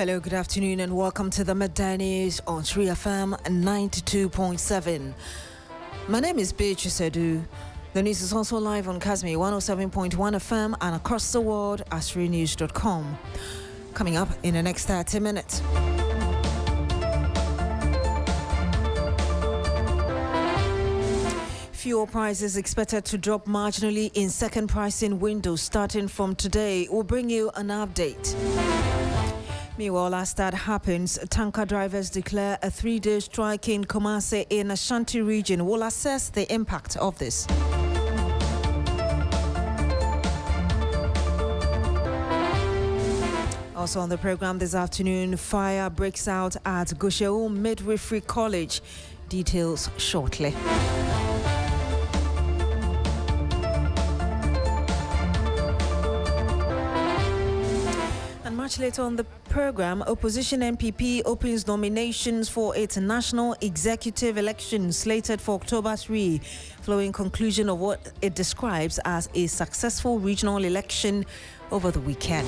Hello, good afternoon, and welcome to the Midday News on 3FM 92.7. My name is Gushegu. The news is also live on Kasmi 107.1 FM and across the world at 3news.com. Coming up in the next 30 minutes. Fuel prices expected to drop marginally in second pricing window starting from today. We'll bring you an update. Meanwhile, as that happens, tanker drivers declare a 3-day strike in Kumasi in Ashanti Region. We'll assess the impact of this. Also on the program this afternoon, fire breaks out at Gushegu Midwifery College. Details shortly. Much later on the program, opposition MPP opens nominations for its national executive election slated for October 3, following conclusion of what it describes as a successful regional election over the weekend.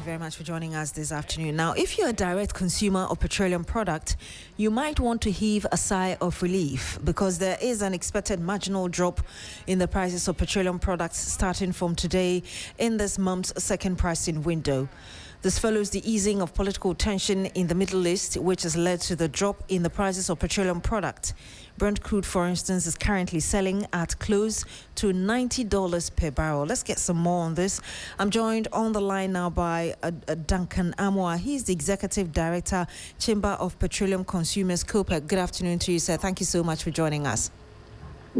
Very much for joining us this afternoon. Now, if you're a direct consumer of petroleum product, you might want to heave a sigh of relief because there is an expected marginal drop in the prices of petroleum products starting from today in this month's second pricing window. This follows the easing of political tension in the Middle East, which has led to the drop in the prices of petroleum products. Brent crude, for instance, is currently selling at close to $90 per barrel. Let's get some more on this. I'm joined on the line now by Duncan Amwa. He's the Executive Director, Chamber of Petroleum Consumers, COPEC. Good afternoon to you, sir. Thank you so much for joining us.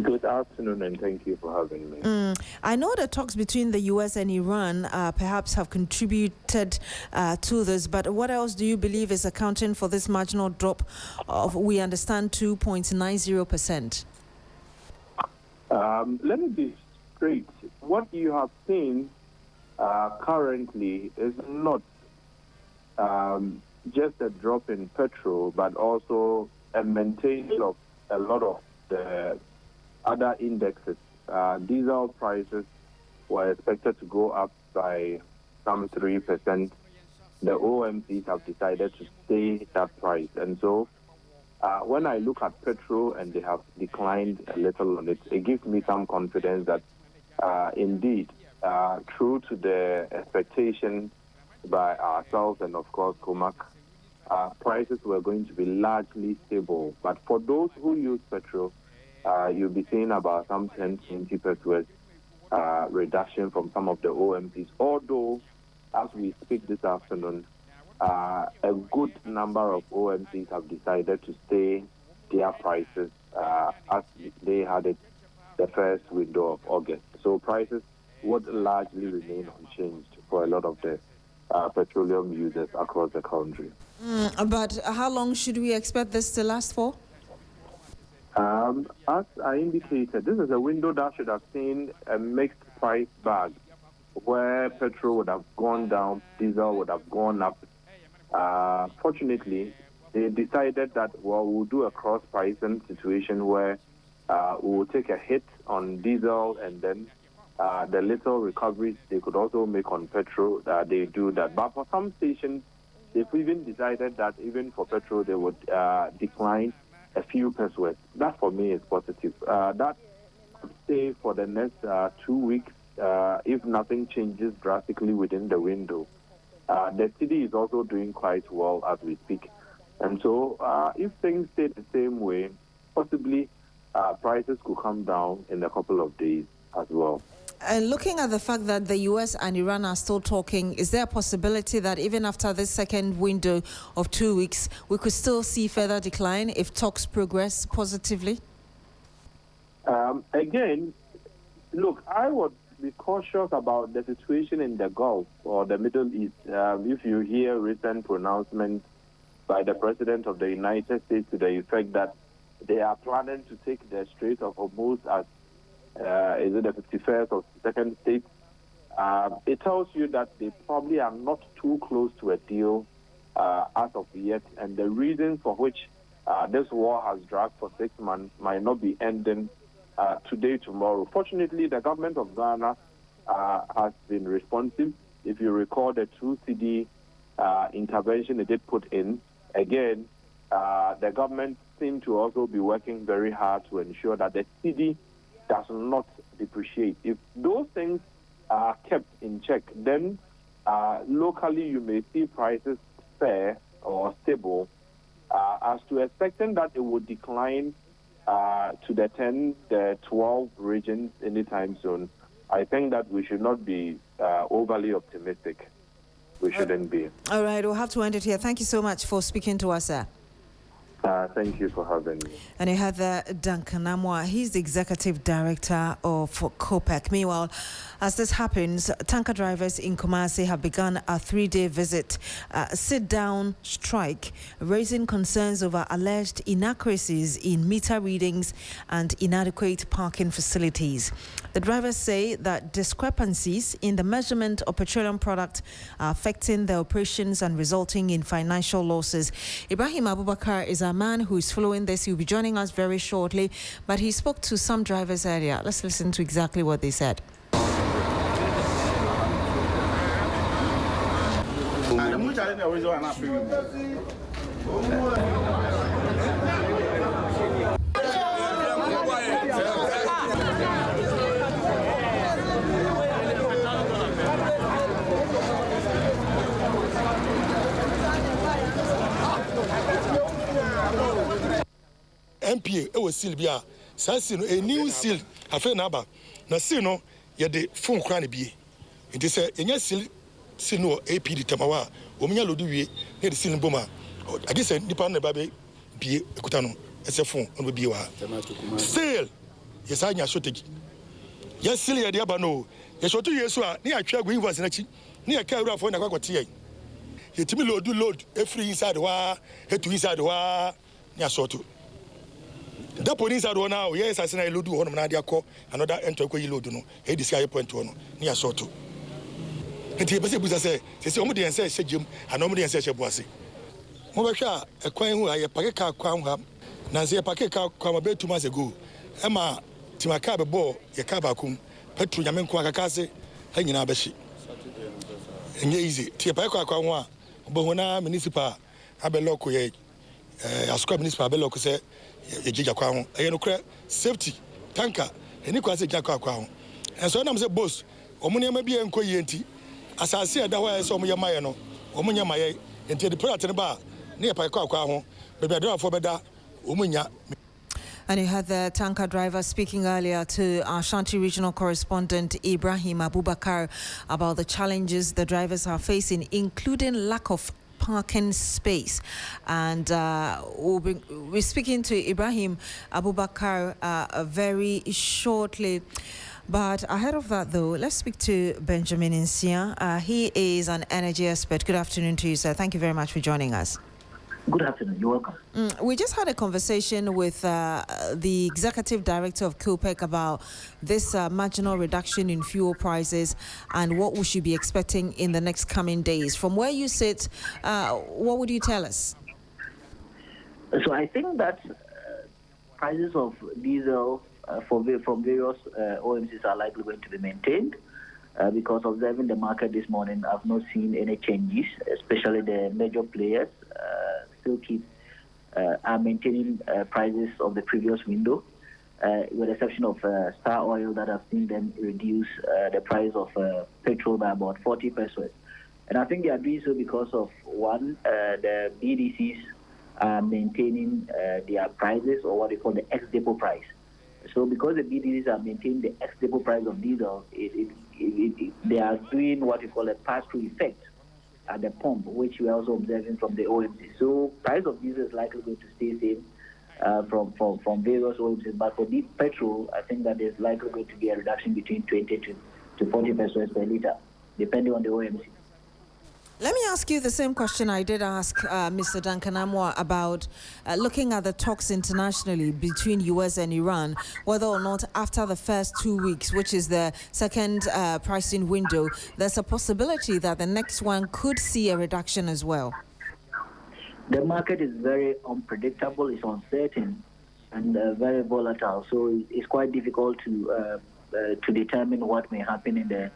Good afternoon, and thank you for having me. I know the talks between the U.S. and Iran perhaps have contributed to this, but what else do you believe is accounting for this marginal drop of, we understand, 2.90%? Let me be straight. What you have seen currently is not just a drop in petrol, but also a maintaining of a lot of the other indexes. Diesel prices were expected to go up by some 3%. The OMCs have decided to stay that price. And so when I look at petrol and they have declined a little on it, it gives me some confidence that indeed, true to the expectation by ourselves and of course COMAC, prices were going to be largely stable. But for those who use petrol, you'll be seeing about some 10-20% reduction from some of the OMCs. Although, as we speak this afternoon, a good number of OMCs have decided to stay their prices as they had it the first window of August. So prices would largely remain unchanged for a lot of the petroleum users across the country. But how long should we expect this to last for? As I indicated, this is a window that should have seen a mixed price bag where petrol would have gone down, diesel would have gone up. Fortunately, they decided that, well, we'll do a cross-pricing situation where we'll take a hit on diesel and then the little recoveries they could also make on petrol, they do that. But for some stations, they've even decided that even for petrol, they would decline a few pesos. That for me is positive. That could stay for the next 2 weeks if nothing changes drastically within the window. The city is also doing quite well as we speak. And so if things stay the same way, possibly prices could come down in a couple of days as well. And looking at the fact that the U.S. and Iran are still talking, is there a possibility that even after this second window of 2 weeks, we could still see further decline if talks progress positively? Again, look, I would be cautious about the situation in the Gulf or the Middle East. If you hear recent pronouncements by the President of the United States to the effect that they are planning to take the Strait of Hormuz as is it the 51st or 2nd state? It tells you that they probably are not too close to a deal as of yet, and the reason for which this war has dragged for 6 months might not be ending today, tomorrow. Fortunately, the government of Ghana has been responsive. If you recall the 2 cedi intervention it did put in, again, the government seemed to also be working very hard to ensure that the cedi does not depreciate. If those things are kept in check, then locally you may see prices fair or stable. As to expecting that it would decline to the 10, the 12 regions anytime soon, I think that we should not be overly optimistic. We shouldn't be. All right, we'll have to end it here. Thank you so much for speaking to us, sir. Thank you for having me. And you have Duncan Amwa. He's the executive director of COPEC. Meanwhile, as this happens, tanker drivers in Kumasi have begun a 3-day visit, sit-down strike, raising concerns over alleged inaccuracies in meter readings and inadequate parking facilities. The drivers say that discrepancies in the measurement of petroleum product are affecting their operations and resulting in financial losses. Ibrahim Abubakar is a man who is following this. He'll be joining us very shortly, but he spoke to some drivers earlier. Let's listen to exactly what they said. MPA it was seal bia sansi no a new seal afa na aba na seal no ye de phone kra na bie nti se enya seal no APD tamawa o menya lodu wie na de seal boma ade se nipa na ba be bie ekuta no ese phone no bie wa seal ye sa nya shortage ye seal ye de aba no ye shotu yesu a na atwa go invoice na chi na ye ka awura fo na kwakote ye timi load every inside wa hetu inside wa na shotu. That police are now, yes, I say I load one of Nadia call another enter load no. He disguise point one near sort. And he say, somebody and say, Jim, and nobody and say, Bossy. Mobasha, a coin who I a packet crown hub, Nancy a packet come a bit 2 months ago. Emma, Timaka ball, a cabacum, Petru Yamen Quacase, hanging Abashi. And easy, Tiapaka Kwanwa, Bohona Municipal, Abeloco, a scrub municipal Abeloco say. Safety tanker any kwase jakwa kwa ho enso na mse boss omunia ma bia enko yenti asase da ho so omuya maye no omunya maye enti the product ne ba ne ya pa kwa ho be be do beda omunya. And you had the tanker driver speaking earlier to our Ashanti Regional correspondent Ibrahim Abubakar about the challenges the drivers are facing, including lack of parking space. And we're speaking to Ibrahim Abubakar very shortly. But ahead of that, though, let's speak to Benjamin Insia. He is an energy expert. Good afternoon to you, sir. Thank you very much for joining us. Good afternoon. You're welcome. We just had a conversation with the executive director of COPEC about this marginal reduction in fuel prices and what we should be expecting in the next coming days. From where you sit, what would you tell us? So I think that prices of diesel from various OMCs are likely going to be maintained. Because observing the market this morning, I've not seen any changes, especially the major players still are maintaining prices of the previous window, with the exception of Star Oil that I've seen them reduce the price of petrol by about 40 pesos. And I think they are doing so because of, one, the BDCs are maintaining their prices, or what they call the ex-depot price. So because the BDCs are maintaining the ex-depot price of diesel, they are doing what we call a pass-through effect at the pump, which we are also observing from the OMC. So price of diesel is likely going to stay same from various OMCs. But for the petrol, I think that there's likely going to be a reduction between 20 to 40 pesos per liter, depending on the OMC. Let me ask you the same question I did ask Mr. Duncan Amwa about looking at the talks internationally between US and Iran, whether or not after the first 2 weeks, which is the second pricing window, there's a possibility that the next one could see a reduction as well. The market is very unpredictable, it's uncertain. and very volatile. So it's quite difficult to determine what may happen in the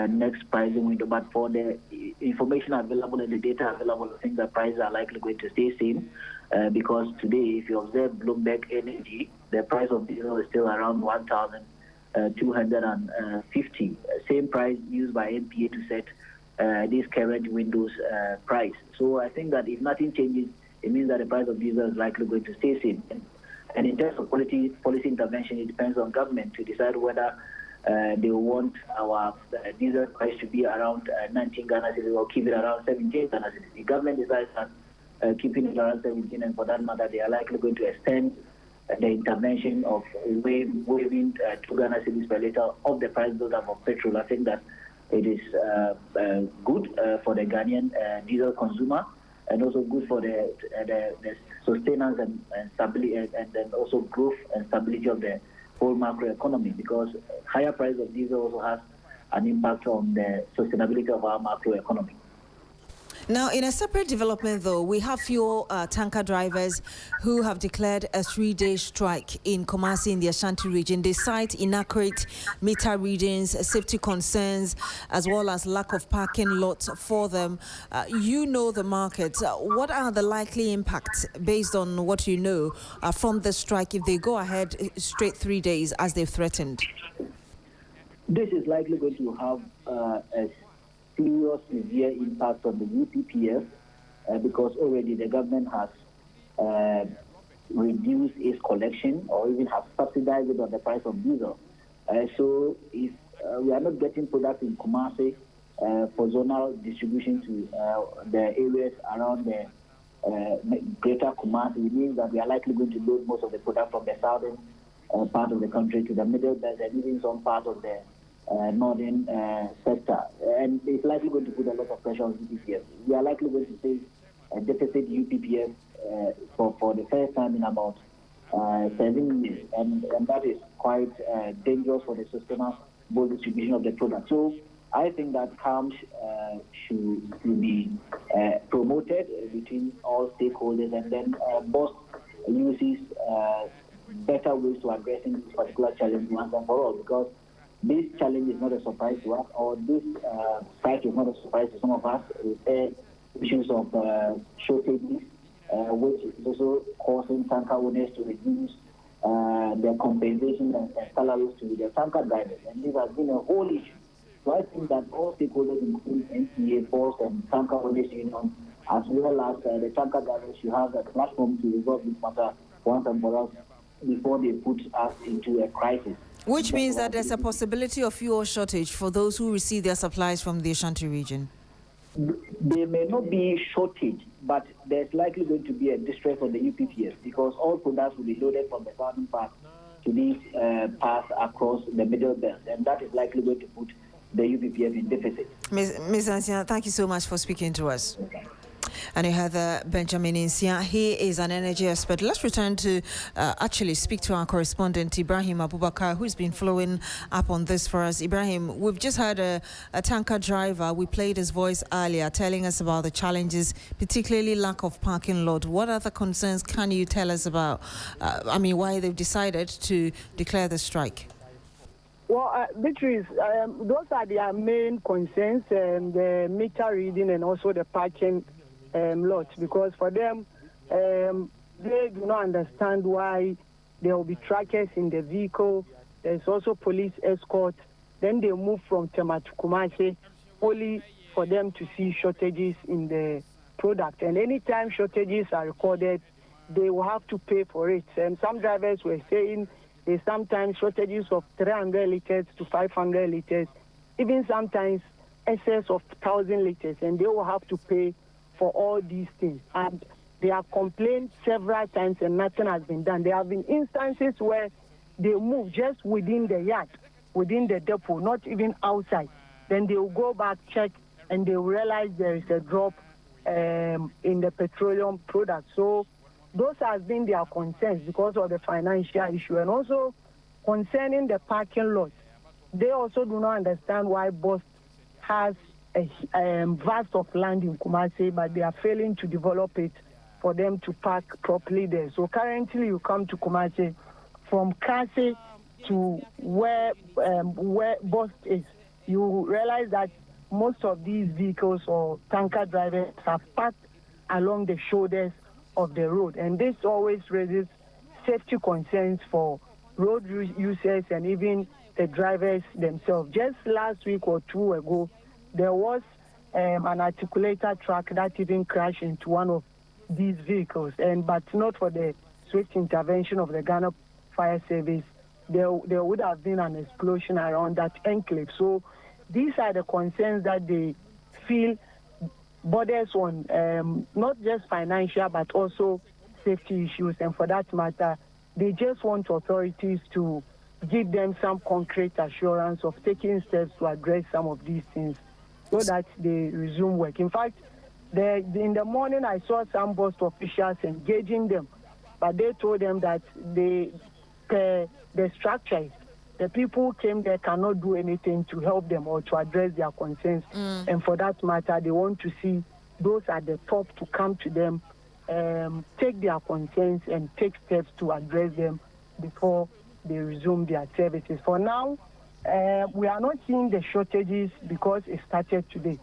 next pricing window. But for the information available and the data available, I think the prices are likely going to stay same because today, if you observe Bloomberg Energy, the price of diesel is still around 1,250. Same price used by NPA to set this current window's price. So I think that if nothing changes, it means that the price of diesel is likely going to stay same. And in terms of policy intervention, it depends on government to decide whether they want our diesel price to be around 19 Ghana cedis or keep it around 17 Ghana cedis. The government decides that keeping it around 17, and for that matter, they are likely going to extend the intervention of waiving 2 Ghana cedis per litre of the price build-up of petrol. I think that it is good for the Ghanaian diesel consumer, and also good for the sustenance and stability, and then also growth and stability of the whole macroeconomy, because higher price of diesel also has an impact on the sustainability of our macroeconomy. Now, in a separate development, though, we have fuel tanker drivers who have declared a 3-day strike in Kumasi in the Ashanti region. They cite inaccurate meter readings, safety concerns, as well as lack of parking lots for them. You know the market. What are the likely impacts based on what you know from the strike if they go ahead straight 3 days as they've threatened? This is likely going to have a serious, severe impact on the UPPF because already the government has reduced its collection or even has subsidized it on the price of diesel. So if we are not getting products in Kumasi for zonal distribution to the areas around the greater Kumasi, it means that we are likely going to load most of the product from the southern part of the country to the middle belt and even some part of the northern sector, and it's likely going to put a lot of pressure on UPPF. We are likely going to face a deficit UPPF for the first time in about 7 years, and that is quite dangerous for the sustainable distribution of the product. So I think that calm should be promoted between all stakeholders, and then BOST uses better ways to addressing this particular challenge once and for all, because this challenge is not a surprise to us, or this strike is not a surprise to some of us. It's issues of shortages, which is also causing tanker owners to reduce their compensation and salaries to the tanker drivers. And this has been a whole issue. So I think that all stakeholders, including NCA, BOST, and tanker owners union, as well as the tanker drivers, should have a platform to resolve this matter once and for all before they put us into a crisis. Which means that there's a possibility of fuel shortage for those who receive their supplies from the Ashanti region. There may not be shortage, but there's likely going to be a distress on the UPPF because all products will be loaded from the southern part to these paths across the middle belt, and that is likely going to put the UPPF in deficit. Ms. Ansia, thank you so much for speaking to us. Okay. And you have Benjamin Insia. He is an energy expert. Let's return to actually speak to our correspondent, Ibrahim Abubakar, who's been following up on this for us. Ibrahim, we've just had a tanker driver. We played his voice earlier telling us about the challenges, particularly lack of parking lot. What other concerns can you tell us about, why they've decided to declare the strike? Well, Beatrice, those are their main concerns, the meter reading and also the parking lot, because for them, they do not understand why there will be trackers in the vehicle. There's also police escort. Then they move from Tema to Kumasi only for them to see shortages in the product. And anytime shortages are recorded, they will have to pay for it. And some drivers were saying there's sometimes shortages of 300 liters to 500 liters, even sometimes excess of 1,000 liters, and they will have to pay for all these things. And they have complained several times and nothing has been done. There have been instances where they move just within the yard, within the depot, not even outside. Then they will go back, check, and they will realize there is a drop in the petroleum product. So those have been their concerns because of the financial issue. And also concerning the parking lots, they also do not understand why BOST has a vast of land in Kumasi, but they are failing to develop it for them to park properly there. So currently you come to Kumasi, from Kasi to where bus is, you realize that most of these vehicles or tanker drivers have parked along the shoulders of the road. And this always raises safety concerns for road users and even the drivers themselves. Just last week or two ago, there was an articulator truck that even crashed into one of these vehicles, but not for the swift intervention of the Ghana Fire Service, there would have been an explosion around that enclave. So these are the concerns that they feel borders on not just financial but also safety issues, and for that matter, they just want authorities to give them some concrete assurance of taking steps to address some of these things so that they resume work. In fact, in the morning I saw some bus officials engaging them, but they told them that the structures, the people who came there cannot do anything to help them or to address their concerns. And for that matter, they want to see those at the top to come to them, take their concerns and take steps to address them before they resume their services. For now, we are not seeing the shortages because it started today.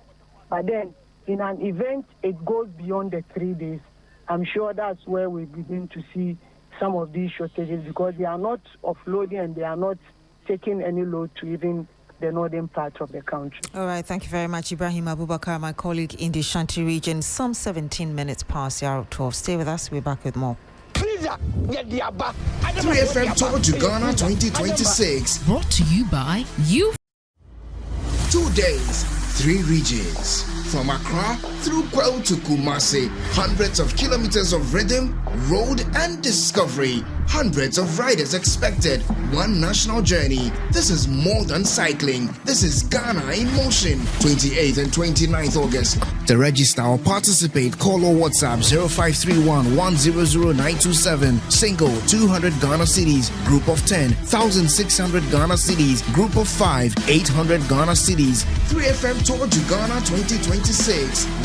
But then, in an event, it goes beyond the 3 days. I'm sure that's where we begin to see some of these shortages, because they are not offloading and they are not taking any load to even the northern part of the country. All right, thank you very much, Ibrahim Abubakar, my colleague in the Ashanti region. Some 17 minutes past the hour of 12. Stay with us. We're back with more. 3FM Tour to Ghana 2026. Brought to you by you. 2 days, 3 regions. From Accra through Kwel to Kumasi. Hundreds of kilometers of rhythm, road and discovery. Hundreds of riders expected. One national journey. This is more than cycling. This is Ghana in motion. 28th and 29th August. To register or participate, call or WhatsApp 0531 100927. Single 200 Ghana cedis. Group of 10 1,600 Ghana cedis. Group of 5 800 Ghana cedis. 3FM Tour to Ghana 2026.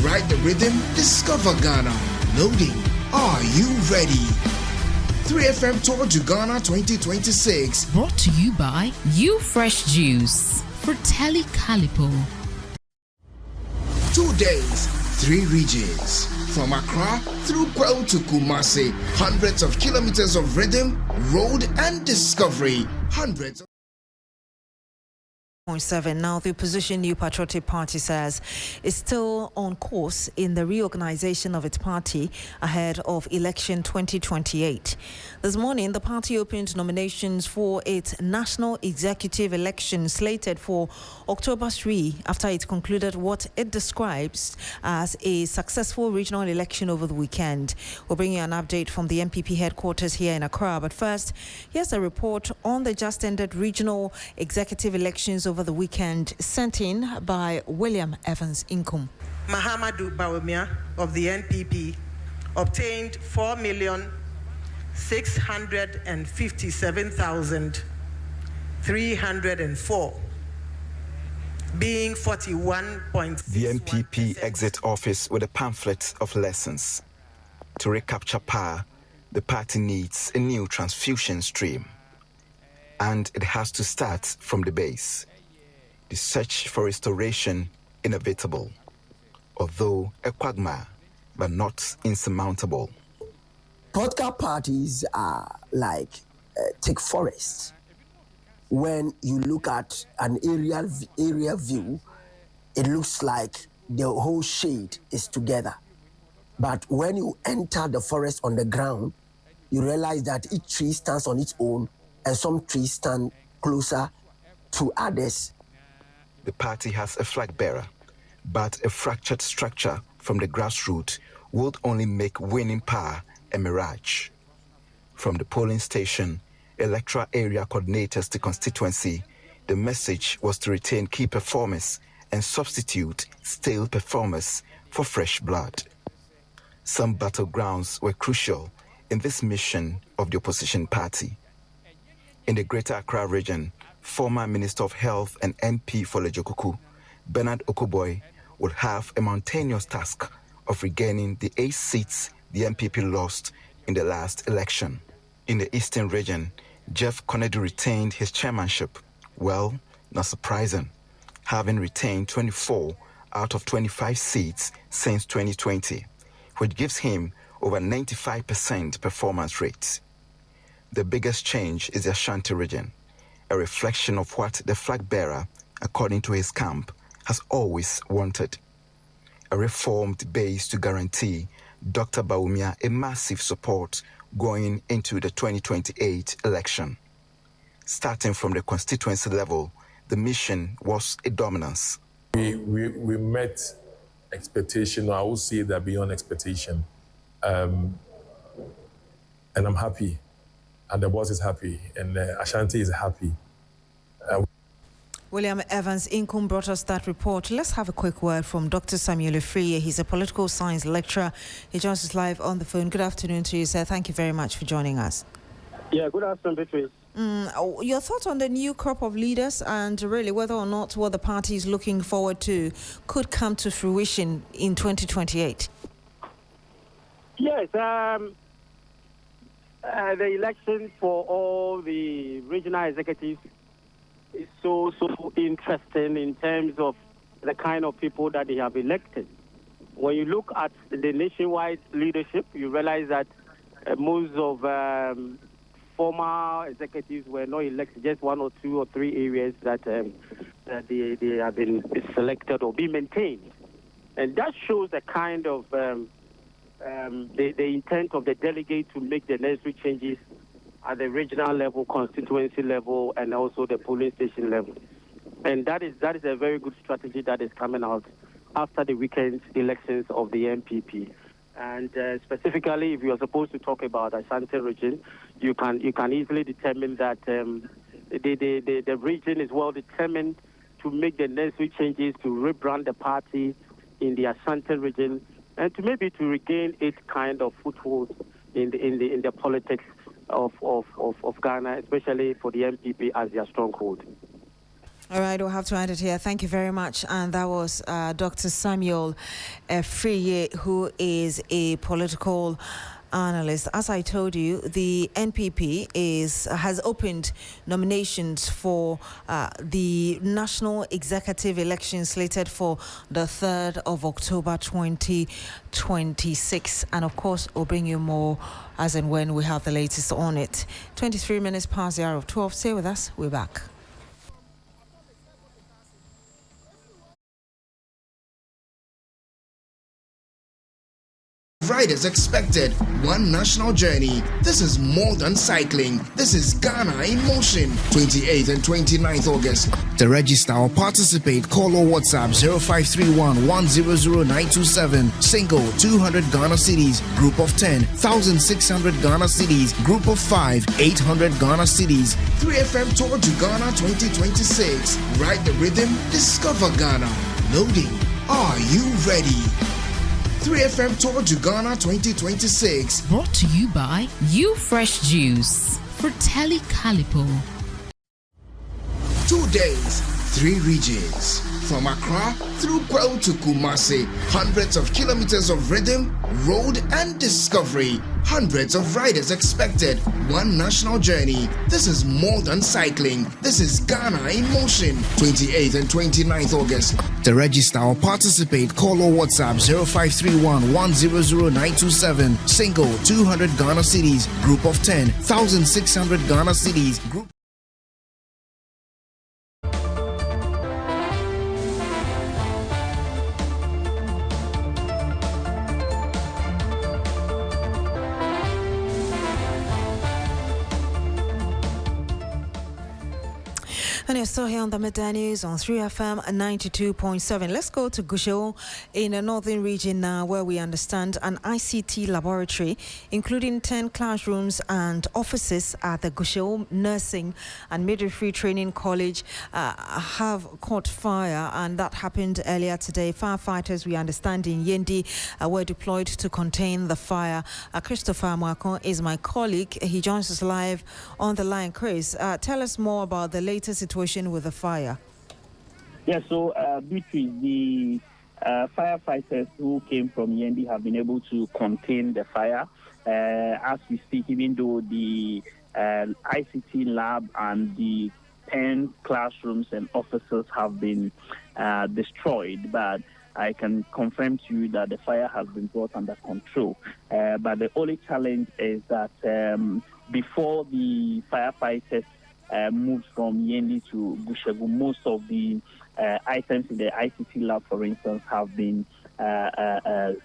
Ride the rhythm. Discover Ghana. Loading. Are you ready? 3FM Tour to Ghana 2026. Brought to you by You Fresh Juice. Fratelli Calipo. 2 days, 3 regions. From Accra through Kwel to Kumasi. Hundreds of kilometers of rhythm, road and discovery. Hundreds of 7. Now, the opposition New Patriotic Party says is still on course in the reorganization of its party ahead of election 2028. This morning, the party opened nominations for its national executive election slated for October 3 after it concluded what it describes as a successful regional election over the weekend. We'll bring you an update from the MPP headquarters here in Accra. But first, here's a report on the just ended regional executive elections over the weekend, sent in by William Evans Inkum. Mahamadou Bawumia of the NPP obtained 4,657,304, being 41.6%. The NPP exit office with a pamphlet of lessons. To recapture power, the party needs a new transfusion stream. And it has to start from the base. The search for restoration inevitable, although a quagmire, but not insurmountable. Political parties are like thick forests. When you look at an area view, it looks like the whole shade is together. But when you enter the forest on the ground, you realize that each tree stands on its own, and some trees stand closer to others. The party has a flag bearer, but a fractured structure from the grassroots would only make winning power a mirage. From the polling station, electoral area coordinators to constituency, the message was to retain key performers and substitute stale performers for fresh blood. Some battlegrounds were crucial in this mission of the opposition party. In the Greater Accra region, former Minister of Health and MP for Lejokuku, Bernard Okoboy, will have a mountainous task of regaining the 8 seats the MPP lost in the last election. In the Eastern Region, Jeff Kennedy retained his chairmanship. Well, not surprising, having retained 24 out of 25 seats since 2020, which gives him over 95% performance rate. The biggest change is the Ashanti Region, a reflection of what the flag bearer, according to his camp, has always wanted. A reformed base to guarantee Dr. Bawumia a massive support going into the 2028 election. Starting from the constituency level, the mission was a dominance. We met expectation, or I would say that beyond expectation. And I'm happy. And the boss is happy. And Ashanti is happy. William Evans Inkum brought us that report. Let's have a quick word from Dr. Samuel Efriye. He's a political science lecturer. He joins us live on the phone. Good afternoon to you, sir. Thank you very much for joining us. Yeah, good afternoon, Beatrice. Your thoughts on the new crop of leaders and really whether or not what the party is looking forward to could come to fruition in 2028? Yes, the election for all the regional executives is so interesting in terms of the kind of people that they have elected. When you look at the nationwide leadership, you realize that most of former executives were not elected, just 1 or 2 or 3 areas that they have been selected or be maintained. And that shows the kind of the intent of the delegate to make the necessary changes at the regional level, constituency level, and also the polling station level. And that is a very good strategy that is coming out after the weekend elections of the MPP. And specifically, if you are supposed to talk about Ashanti Region, you can easily determine that the region is well determined to make the necessary changes to rebrand the party in the Ashanti Region and to maybe to regain its kind of foothold in the politics of Ghana, especially for the MPP as their stronghold. All right, we'll have to end it here. Thank you very much. And that was Dr. Samuel Efriye, who is a political analyst. As I told you, the NPP has opened nominations for the national executive election slated for the 3rd of October 2026. And of course, we'll bring you more as and when we have the latest on it. 23 minutes past the hour of 12. Stay with us. We're back. Riders expected, one national journey. This is more than cycling. This is Ghana in motion. 28th and 29th August. To register or participate, call or WhatsApp 0531 100927. Single 200 Ghana cedis. Group of 10 1600 Ghana cedis. Group of 5 800 Ghana cedis. 3FM Tour to Ghana 2026. Ride the rhythm, discover Ghana. Loading. Are you ready? 3FM Tour to Ghana 2026. Brought to you by You Fresh Juice. Fratelli Calipo. 2 days, 3 regions. From Accra through Kwel to Kumasi. Hundreds of kilometers of rhythm, road and discovery. Hundreds of riders expected. One national journey. This is more than cycling. This is Ghana in motion. 28th and 29th August. To register or participate, call or WhatsApp 0531 100927. Single 200 Ghana cedis. Group of 10 1600 Ghana cedis. Group And you're still here on the Midday News on 3FM 92.7. Let's go to Gushegu in the northern region now, where we understand an ICT laboratory, including 10 classrooms and offices at the Gushegu Nursing and Midwifery Training College, have caught fire, and that happened earlier today. Firefighters, we understand, in Yendi were deployed to contain the fire. Christopher Mwako is my colleague. He joins us live on the line. Chris, tell us more about the latest situation with the fire. Yeah, so Beatrice, the Firefighters who came from Yendi have been able to contain the fire. As we speak, even though the ICT lab and the 10 classrooms and offices have been destroyed, but I can confirm to you that the fire has been brought under control. But the only challenge is that before the firefighters moved from Yendi to Gushegu, most of the items in the ICT lab, for instance, have been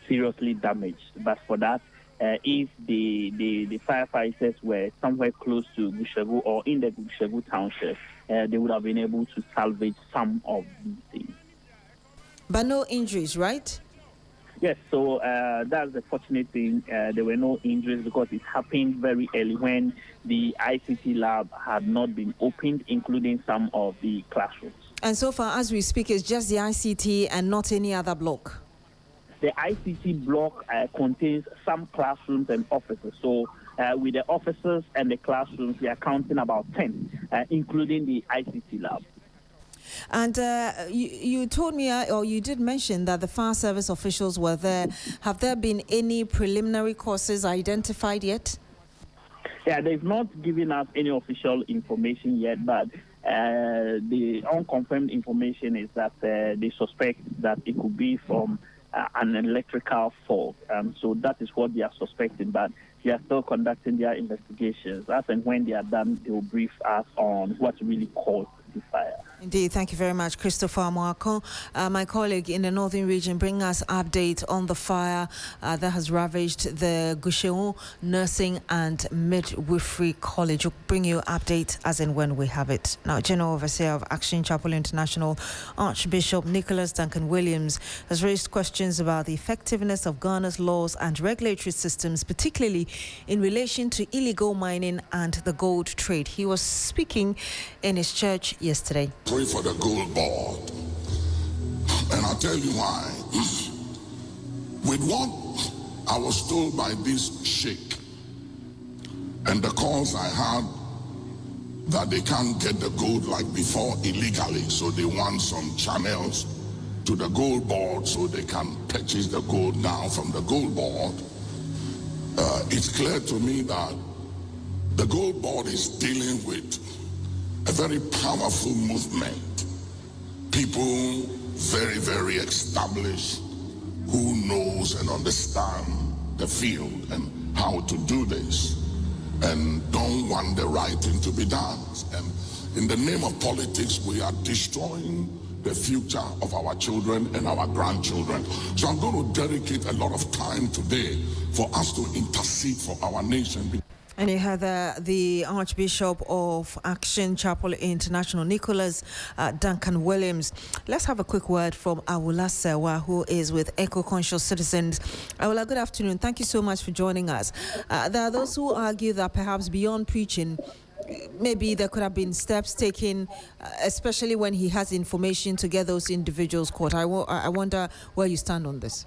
seriously damaged. But for that, if the firefighters were somewhere close to Gushegu or in the Gushegu township, they would have been able to salvage some of these things. But no injuries, right? Yes, so that's the fortunate thing. There were no injuries because it happened very early when the ICT lab had not been opened, including some of the classrooms. And so far, as we speak, it's just the ICT and not any other block. The ICT block contains some classrooms and offices. So with the offices and the classrooms, we are counting about 10, including the ICT lab. And you told me, or you did mention that the fire service officials were there. Have there been any preliminary causes identified yet? Yeah, they've not given us any official information yet, but the unconfirmed information is that they suspect that it could be from an electrical fault. So that is what they are suspecting, but they are still conducting their investigations. As and when they are done, they will brief us on what really caused the fire. Indeed, thank you very much, Christopher Moako. My colleague in the Northern Region, bring us update on the fire that has ravaged the Gushegu Nursing and Midwifery College. We'll bring you update as and when we have it. Now, General Overseer of Action Chapel International, Archbishop Nicholas Duncan Williams, has raised questions about the effectiveness of Ghana's laws and regulatory systems, particularly in relation to illegal mining and the gold trade. He was speaking in his church yesterday. Pray for the gold board, and I'll tell you why. With what I was told by this sheikh and the calls I had that they can't get the gold like before illegally, so they want some channels to the gold board so they can purchase the gold now from the gold board. It's clear to me that the gold board is dealing with a very powerful movement. People very, very established who knows and understand the field and how to do this and don't want the right thing to be done. And in the name of politics, we are destroying the future of our children and our grandchildren. So I'm going to dedicate a lot of time today for us to intercede for our nation. And you heard the Archbishop of Action Chapel International, Nicholas Duncan Williams. Let's have a quick word from Awula Sewa, who is with Eco-Conscious Citizens. Awula, good afternoon. Thank you so much for joining us. There are those who argue that perhaps beyond preaching, maybe there could have been steps taken, especially when he has information to get those individuals caught. I wonder where you stand on this.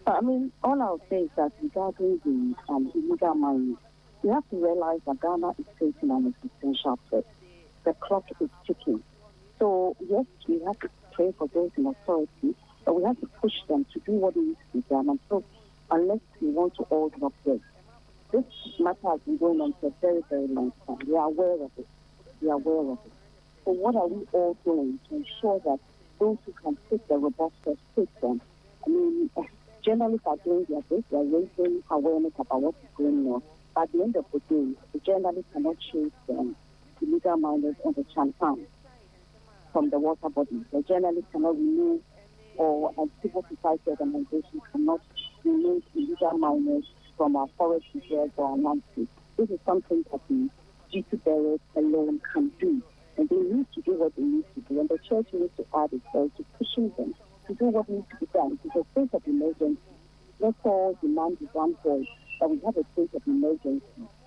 I mean, all I'll say is that regarding the illegal mining, you have to realize that Ghana is facing an existential threat. The clock is ticking. So, yes, we have to pray for those in authority, but we have to push them to do what needs to be done. And so, unless we want to all drop dead, this matter has been going on for a very, very long time. We are aware of it. So, what are we all doing to ensure that those who can take the robust steps take them? I mean, journalists are doing their best. They are raising awareness about what is going on. But at the end of the day, the journalists cannot chase illegal miners on the Chantan from the water body. The journalists cannot remove, or civil society organizations cannot remove illegal miners from our forest reserves or our landscape. This is something that the duty bearers alone can do. And they need to do what they need to do. And the church needs to add itself to pushing them to do what needs to be done. It's a state of emergency. Let's all demand with one voice that we have a state of emergency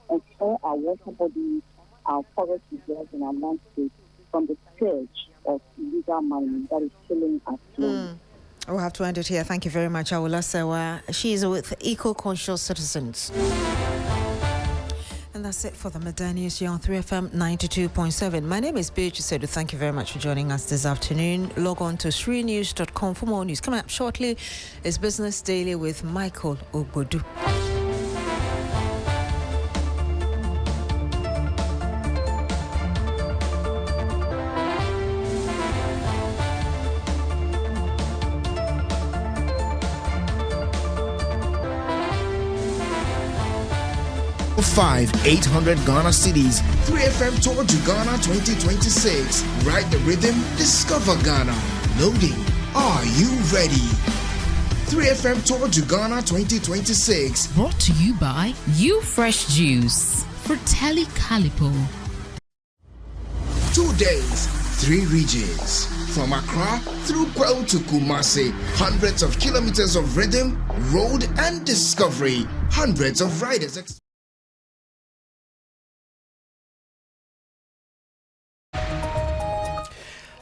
and clear our water bodies, our forest reserves, and our landscape from the scourge of illegal mining that is killing us slowly. We'll have to end it here. Thank you very much, Awula Sewa. She is with Eco-Conscious Citizens. And And that's it for the Midday News here on 3FM 92.7. My name is Beatrice Sedu. Thank you very much for joining us this afternoon. Log on to srinews.com for more news. Coming up shortly is Business Daily with Michael Obodu. Five 800 Ghana cities, 3FM Tour to Ghana 2026. Ride the rhythm, discover Ghana. Loading. Are you ready? 3FM Tour to Ghana 2026. Brought to you by You Fresh Juice for Telly Calipo. 2 days, 3 regions. From Accra through Kwel to Kumasi. Hundreds of kilometers of rhythm, road, and discovery. Hundreds of riders.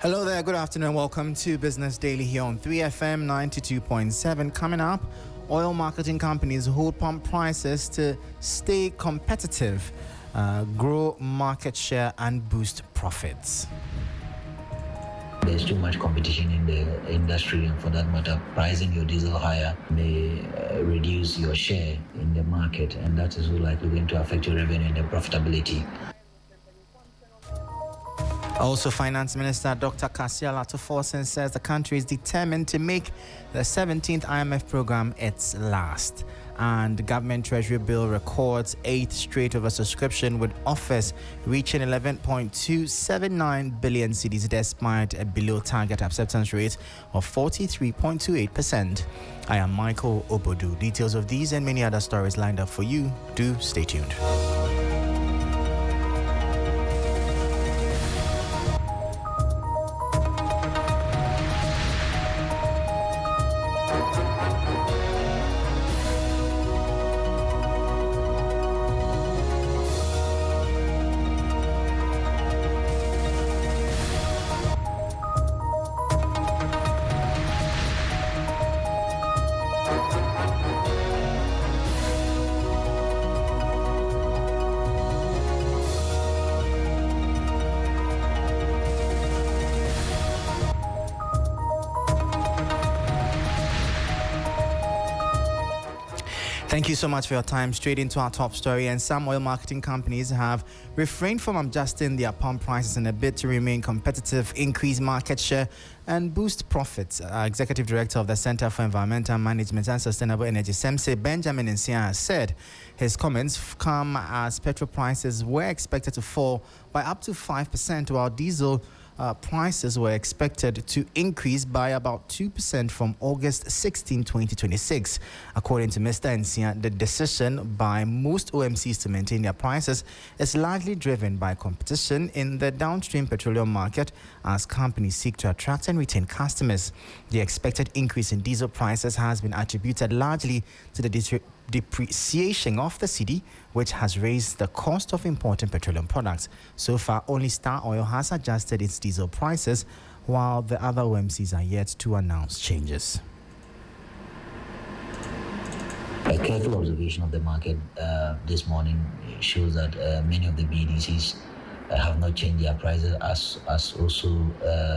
Hello there, good afternoon. Welcome to Business Daily here on 3FM 92.7. Coming up, oil marketing companies hold pump prices to stay competitive, grow market share, and boost profits. There's too much competition in the industry, and for that matter, pricing your diesel higher may reduce your share in the market, and that is likely going to affect your revenue and the profitability. Also, Finance Minister Dr. Kasia Latoforsen says the country is determined to make the 17th IMF program its last. And the government treasury bill records 8th straight oversubscription, with offers reaching 11.279 billion cedis despite a below target acceptance rate of 43.28%. I am Michael Obodu. Details of these and many other stories lined up for you. Do stay tuned. Thank you so much for your time. Straight into our top story. And some oil marketing companies have refrained from adjusting their pump prices in a bid to remain competitive, increase market share, and boost profits. Executive Director of the Center for Environmental Management and Sustainable Energy, SEMSE, Benjamin Nsia, has said his comments come as petrol prices were expected to fall by up to 5%, while diesel prices were expected to increase by about 2% from August 16, 2026. According to Mr. Nsia, the decision by most OMCs to maintain their prices is largely driven by competition in the downstream petroleum market as companies seek to attract and retain customers. The expected increase in diesel prices has been attributed largely to the depreciation of the cedi, which has raised the cost of importing petroleum products. So far, only Star Oil has adjusted its diesel prices, while the other OMCs are yet to announce changes. A careful observation of the market this morning shows that many of the BDCs have not changed their prices, as also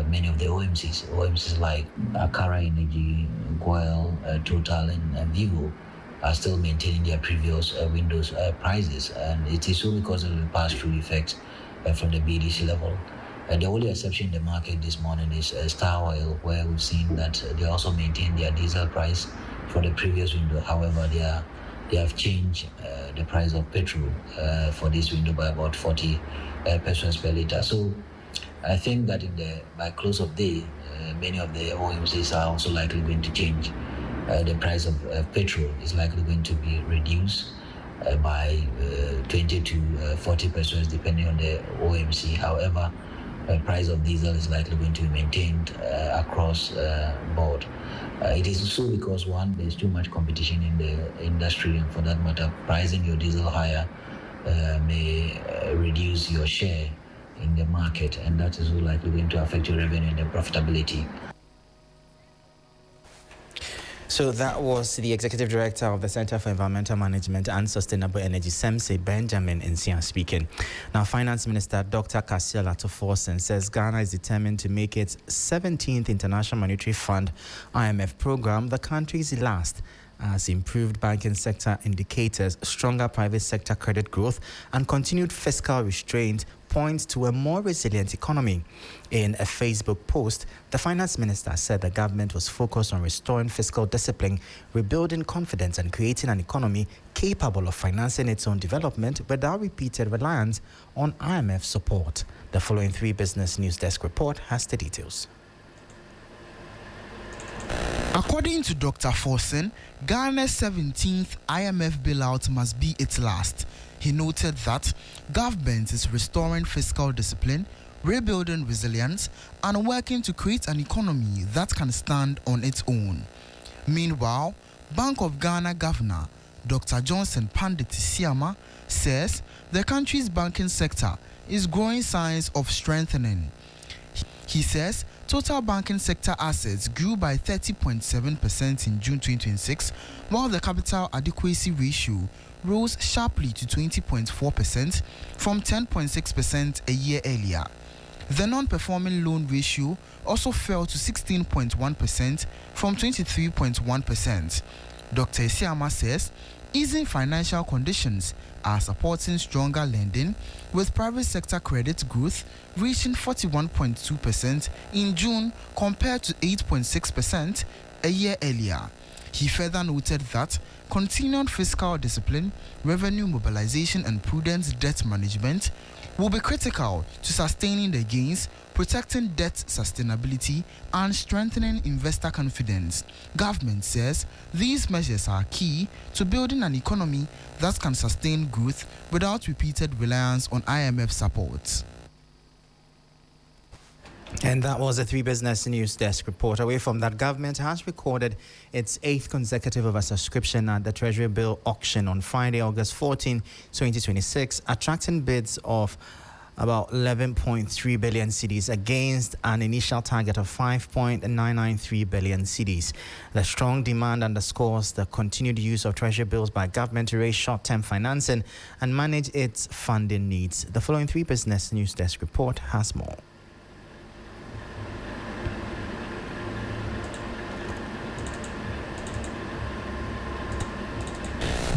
many of the OMCs like Akara Energy, Goel, Total, and Vivo are still maintaining their previous windows prices, and it is so because of the pass-through effect from the BDC level. The only exception in the market this morning is Star Oil, where we've seen that they also maintain their diesel price for the previous window. However, they have changed the price of petrol for this window by about 40 pesos per litre. So I think that by close of day, many of the OMCs are also likely going to change. The price of petrol is likely going to be reduced by 20 to 40 pesos depending on the OMC. However, the price of diesel is likely going to be maintained across board. It is also because, one, there's too much competition in the industry, and for that matter, pricing your diesel higher may reduce your share in the market, and that is likely going to affect your revenue and the profitability. So that was the Executive Director of the Center for Environmental Management and Sustainable Energy, SEMSE, Benjamin Nsia speaking. Now, Finance Minister Dr. Kasiela Toforsen says Ghana is determined to make its 17th International Monetary Fund IMF program the country's last, as improved banking sector indicators, stronger private sector credit growth, and continued fiscal restraint point to a more resilient economy. In a Facebook post, the finance minister said the government was focused on restoring fiscal discipline, rebuilding confidence, and creating an economy capable of financing its own development without repeated reliance on IMF support. The following 3 Business News Desk report has the details. According to Dr. Forsen, Ghana's 17th IMF bailout must be its last. He noted that government is restoring fiscal discipline, rebuilding resilience, and working to create an economy that can stand on its own. Meanwhile, Bank of Ghana Governor Dr. Johnson Pandit Siama says the country's banking sector is growing signs of strengthening. He says total banking sector assets grew by 30.7% in June 2026, while the capital adequacy ratio rose sharply to 20.4% from 10.6% a year earlier. The non-performing loan ratio also fell to 16.1% from 23.1%. Dr. Isiama says easing financial conditions are supporting stronger lending, with private sector credit growth reaching 41.2% in June compared to 8.6% a year earlier. He further noted that continued fiscal discipline, revenue mobilization, and prudent debt management will be critical to sustaining the gains, protecting debt sustainability, and strengthening investor confidence. Government says these measures are key to building an economy that can sustain growth without repeated reliance on IMF support. And that was a 3 Business News Desk report. Away from that, government has recorded its 8th consecutive oversubscription at the Treasury Bill auction on Friday, August 14, 2026, attracting bids of about 11.3 billion cedis against an initial target of 5.993 billion cedis. The strong demand underscores the continued use of Treasury bills by government to raise short-term financing and manage its funding needs. The following 3 Business News Desk report has more.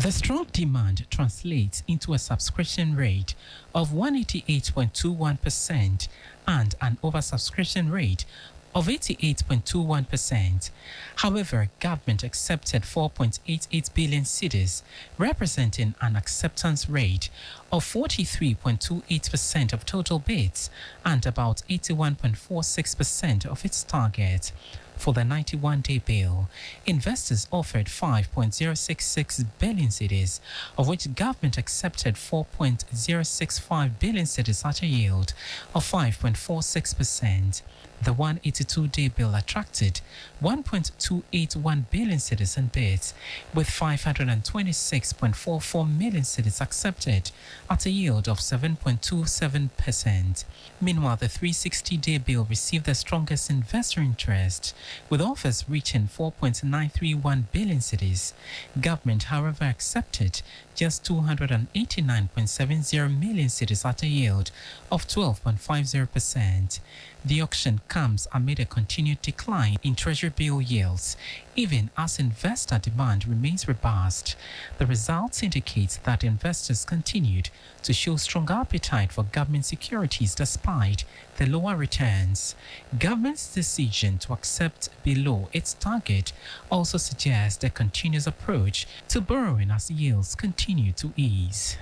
The strong demand translates into a subscription rate of 188.21% and an oversubscription rate of 88.21%. However, government accepted 4.88 billion cedis, representing an acceptance rate of 43.28% of total bids and about 81.46% of its target. For the 91-day bill, investors offered 5.066 billion cedis, of which government accepted 4.065 billion cedis at a yield of 5.46%. The 182-day bill attracted 1.281 billion cedis in bids, with 526.44 million cedis accepted at a yield of 7.27%. Meanwhile, the 360-day bill received the strongest investor interest, with offers reaching 4.931 billion cedis. Government, however, accepted just 289.70 million cedis at a yield of 12.50%. The auction comes amid a continued decline in Treasury bill yields, even as investor demand remains robust. The results indicate that investors continued to show strong appetite for government securities despite the lower returns. Government's decision to accept below its target also suggests a continuous approach to borrowing as yields continue to ease.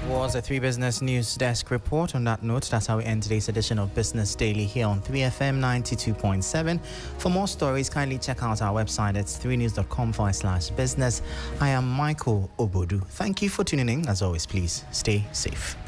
Was a 3 Business News Desk report. On that note, that's how we end today's edition of Business Daily here on 3FM 92.7. For more stories, kindly check out our website. It's 3news.com/business. I am Michael Obodu. Thank you for tuning in. As always, please stay safe.